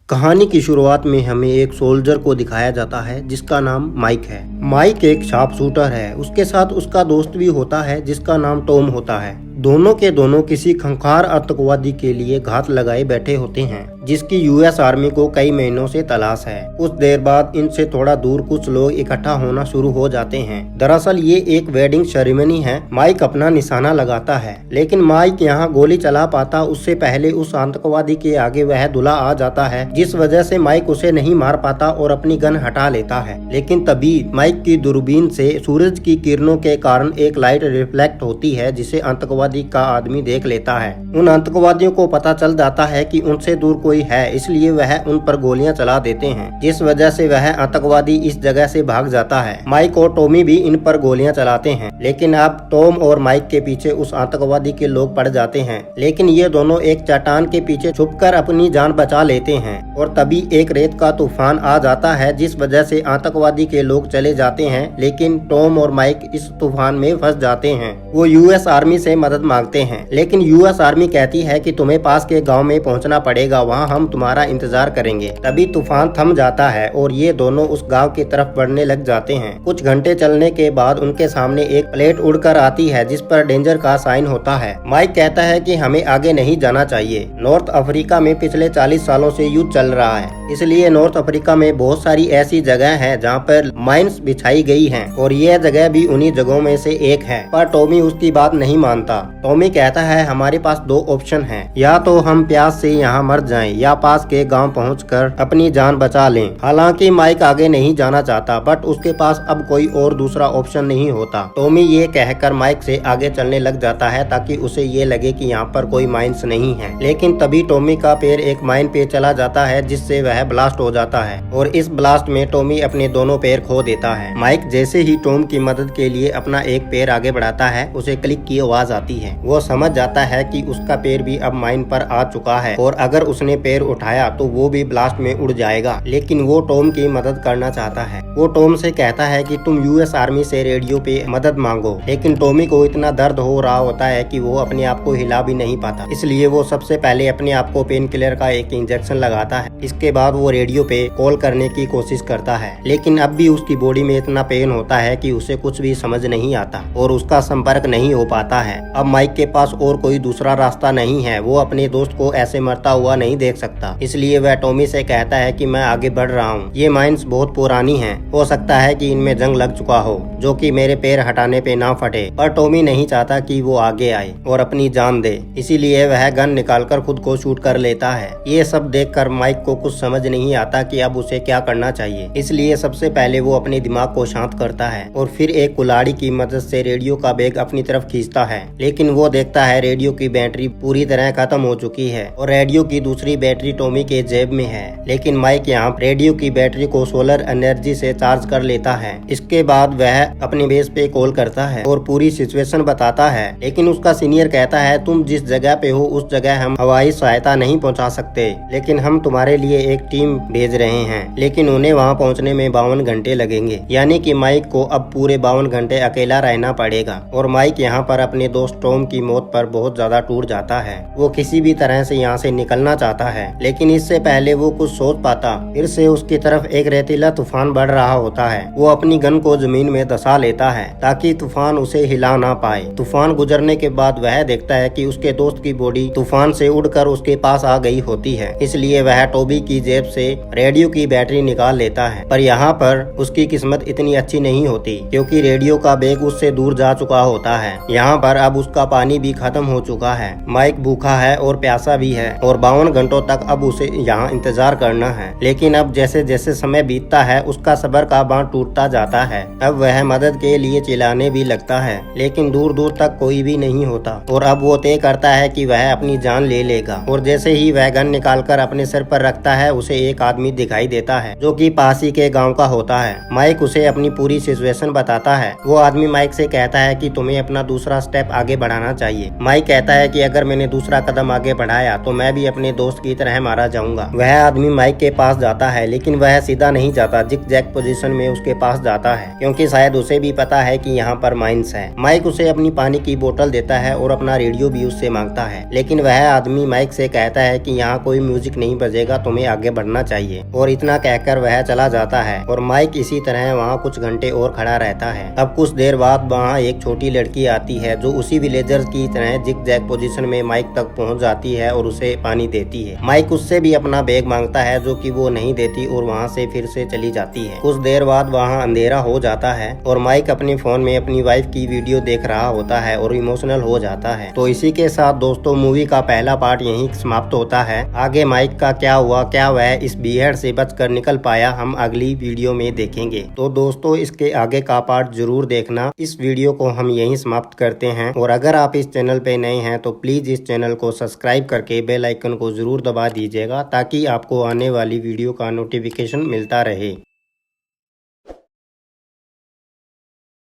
कहानी की शुरुआत में हमें एक सोल्जर को दिखाया जाता है जिसका नाम माइक है। माइक एक शार्प शूटर है। उसके साथ उसका दोस्त भी होता है जिसका नाम टॉम होता है। दोनों के दोनों किसी खूंखार आतंकवादी के लिए घात लगाए बैठे होते हैं जिसकी यूएस आर्मी को कई महीनों से तलाश है। कुछ देर बाद इनसे थोड़ा दूर कुछ लोग इकट्ठा होना शुरू हो जाते हैं। दरअसल ये एक वेडिंग सेरेमनी है। माइक अपना निशाना लगाता है लेकिन माइक यहाँ गोली चला पाता उससे पहले उस आतंकवादी के आगे वह दूल्हा आ जाता है, जिस वजह से माइक उसे नहीं मार पाता और अपनी गन हटा लेता है। लेकिन तभी माइक की दूरबीन से सूरज की किरणों के कारण एक लाइट रिफ्लेक्ट होती है जिसे आतंकवादी का आदमी देख लेता है। उन आतंकवादियों को पता चल जाता है कि उनसे दूर कोई है, इसलिए वह उन पर गोलियां चला देते हैं, जिस वजह से वह आतंकवादी इस जगह से भाग जाता है। माइक और टॉमी भी इन पर गोलियां चलाते हैं लेकिन अब टॉम और माइक के पीछे उस आतंकवादी के लोग पड़ जाते हैं। लेकिन ये दोनों एक चट्टान के पीछे छुपकर अपनी जान बचा लेते हैं और तभी एक रेत का तूफान आ जाता है जिस वजह से आतंकवादी के लोग चले जाते हैं। लेकिन टॉम और माइक इस तूफान में फंस जाते हैं। वो यूएस आर्मी से मदद मांगते हैं लेकिन यूएस आर्मी कहती है कि तुम्हें पास के गांव में पहुंचना पड़ेगा, वहां हम तुम्हारा इंतजार करेंगे। तभी तूफान थम जाता है और ये दोनों उस गांव की तरफ बढ़ने लग जाते हैं। कुछ घंटे चलने के बाद उनके सामने एक प्लेट उड़कर आती है जिस पर डेंजर का साइन होता है। माइक कहता है कि हमें आगे नहीं जाना चाहिए। नॉर्थ अफ्रीका में पिछले 40 सालों से युद्ध चल रहा है, इसलिए नॉर्थ अफ्रीका में बहुत सारी ऐसी जगह हैं जहां पर माइंस बिछाई गई हैं और यह जगह भी उन्हीं जगहों में से एक है। पर टॉमी उसकी बात नहीं मानता। टॉमी कहता है हमारे पास दो ऑप्शन हैं, या तो हम प्यास से यहाँ मर जाएं या पास के गांव पहुंचकर अपनी जान बचा लें। हालांकि माइक आगे नहीं जाना चाहता बट उसके पास अब कोई और दूसरा ऑप्शन नहीं होता। टॉमी ये कहकर माइक से आगे चलने लग जाता है ताकि उसे ये लगे कि यहाँ पर कोई माइंस नहीं है। लेकिन तभी टॉमी का पैर एक माइन पे चला जाता है जिससे वह ब्लास्ट हो जाता है और इस ब्लास्ट में टॉमी अपने दोनों पैर खो देता है। माइक जैसे ही टॉम की मदद के लिए अपना एक पैर आगे बढ़ाता है उसे क्लिक की आवाज आती है। वो समझ जाता है कि उसका पैर भी अब माइन पर आ चुका है और अगर उसने पैर उठाया तो वो भी ब्लास्ट में उड़ जाएगा। लेकिन वो टॉम की मदद करना चाहता है। वो टॉम से कहता है कि तुम यूएस आर्मी से रेडियो पे मदद मांगो। लेकिन टॉमी को इतना दर्द हो रहा होता है कि वो अपने आप को हिला भी नहीं पाता, इसलिए वो सबसे पहले अपने आप को पेन किलर का एक इंजेक्शन लगाता है। इसके बाद वो रेडियो पे कॉल करने की कोशिश करता है लेकिन अब भी उसकी बॉडी में इतना पेन होता है कि उसे कुछ भी समझ नहीं आता और उसका संपर्क नहीं हो पाता है। अब माइक के पास और कोई दूसरा रास्ता नहीं है। वो अपने दोस्त को ऐसे मरता हुआ नहीं देख सकता, इसलिए वह टॉमी से कहता है कि मैं आगे बढ़ रहा हूँ। ये माइंस बहुत पुरानी हैं, हो सकता है कि इनमें जंग लग चुका हो जो कि मेरे पैर हटाने पे ना फटे। पर टॉमी नहीं चाहता कि वो आगे आए और अपनी जान दे, इसीलिए वह गन निकालकर खुद को शूट कर लेता है। ये सब देखकर माइक को कुछ समझ नहीं आता कि अब उसे क्या करना चाहिए, इसलिए सबसे पहले वो अपने दिमाग को शांत करता है और फिर एक कुल्हाड़ी की मदद से रेडियो का बैग अपनी तरफ खींचता है। लेकिन वो देखता है रेडियो की बैटरी पूरी तरह खत्म हो चुकी है और रेडियो की दूसरी बैटरी टॉमी के जेब में है। लेकिन माइक यहाँ रेडियो की बैटरी को सोलर एनर्जी से चार्ज कर लेता है। इसके बाद वह अपने बेस पे कॉल करता है और पूरी सिचुएशन बताता है। लेकिन उसका सीनियर कहता है तुम जिस जगह पे हो उस जगह हम हवाई सहायता नहीं पहुंचा सकते, लेकिन हम तुम्हारे लिए एक टीम भेज रहे हैं, लेकिन उन्हें वहां पहुंचने में 52 घंटे लगेंगे। यानी कि माइक को अब पूरे 52 घंटे अकेला रहना पड़ेगा। और माइक यहाँ पर अपने दोस्त टॉम की मौत पर बहुत ज्यादा टूट जाता है। वो किसी भी तरह से यहाँ से निकलना चाहता है लेकिन इससे पहले वो कुछ सोच पाता फिर से उसकी तरफ एक रेतीला तूफान बढ़ रहा होता है। वो अपनी गन को जमीन में धंसा लेता है ताकि तूफान उसे हिला ना पाए। तूफान गुजरने के बाद वह देखता है कि उसके दोस्त की बॉडी तूफान से उड़कर उसके पास आ गई होती है, इसलिए वह टॉमी की जेब से रेडियो की बैटरी निकाल लेता है। पर यहाँ पर उसकी किस्मत इतनी अच्छी नहीं होती क्योंकि रेडियो का बैग उससे दूर जा चुका होता है। यहाँ पर अब उसका पानी भी खत्म हो चुका है। माइक भूखा है और प्यासा भी है और 52 घंटों तक अब उसे यहाँ इंतजार करना है। लेकिन अब जैसे जैसे समय बीतता है उसका सब्र का बांध टूटता जाता है। अब वह मदद के लिए चिल्लाने भी लगता है लेकिन दूर दूर तक कोई भी नहीं होता और अब वो तय करता है कि वह अपनी जान ले लेगा। और जैसे ही वह गन निकालकर अपने सर पर रखता है उसे एक आदमी दिखाई देता है जो कि पास ही के गांव का होता है। माइक उसे अपनी पूरी सिचुएशन बताता है। वो आदमी माइक से कहता है कि तुम्हें अपना दूसरा स्टेप आगे बढ़ाना चाहिए। माइक कहता है कि अगर मैंने दूसरा कदम आगे बढ़ाया तो मैं भी अपने दोस्त की तरह मारा जाऊंगा। वह आदमी माइक के पास जाता है लेकिन वह सीधा नहीं जाता, जिग जैग पोजीशन में उसके पास जाता है क्योंकि शायद उसे भी पता है कि यहाँ पर माइंस है। माइक उसे अपनी पानी की बोतल देता है और अपना रेडियो भी उससे मांगता है, लेकिन वह आदमी माइक से कहता है कि यहाँ कोई म्यूजिक नहीं बजेगा मिलेगा, तुम्हें आगे बढ़ना चाहिए। और इतना कहकर वह चला जाता है और माइक इसी तरह वहाँ कुछ घंटे और खड़ा रहता है। अब कुछ देर बाद वहाँ एक छोटी लड़की आती है जो उसी विलेजर की तरह जिग जैग पोजीशन में माइक तक पहुँच जाती है और उसे पानी देती है। माइक उससे भी अपना बैग मांगता है जो कि वो नहीं देती और वहाँ से फिर से चली जाती है। कुछ देर बाद वहाँ अंधेरा हो जाता है और माइक अपने फोन में अपनी वाइफ की वीडियो देख रहा होता है और इमोशनल हो जाता है। तो इसी के साथ दोस्तों मूवी का पहला पार्ट यहीं समाप्त होता है। आगे माइक का क्या हुआ, क्या वह इस बीहड़ से बचकर निकल पाया, हम अगली वीडियो में देखेंगे। तो दोस्तों इसके आगे का पार्ट जरूर देखना। इस वीडियो को हम यहीं समाप्त करते हैं और अगर आप इस चैनल पे नए हैं तो प्लीज इस चैनल को सब्सक्राइब करके बेल आइकन को जरूर दबा दीजिएगा ताकि आपको आने वाली वीडियो का नोटिफिकेशन मिलता रहे।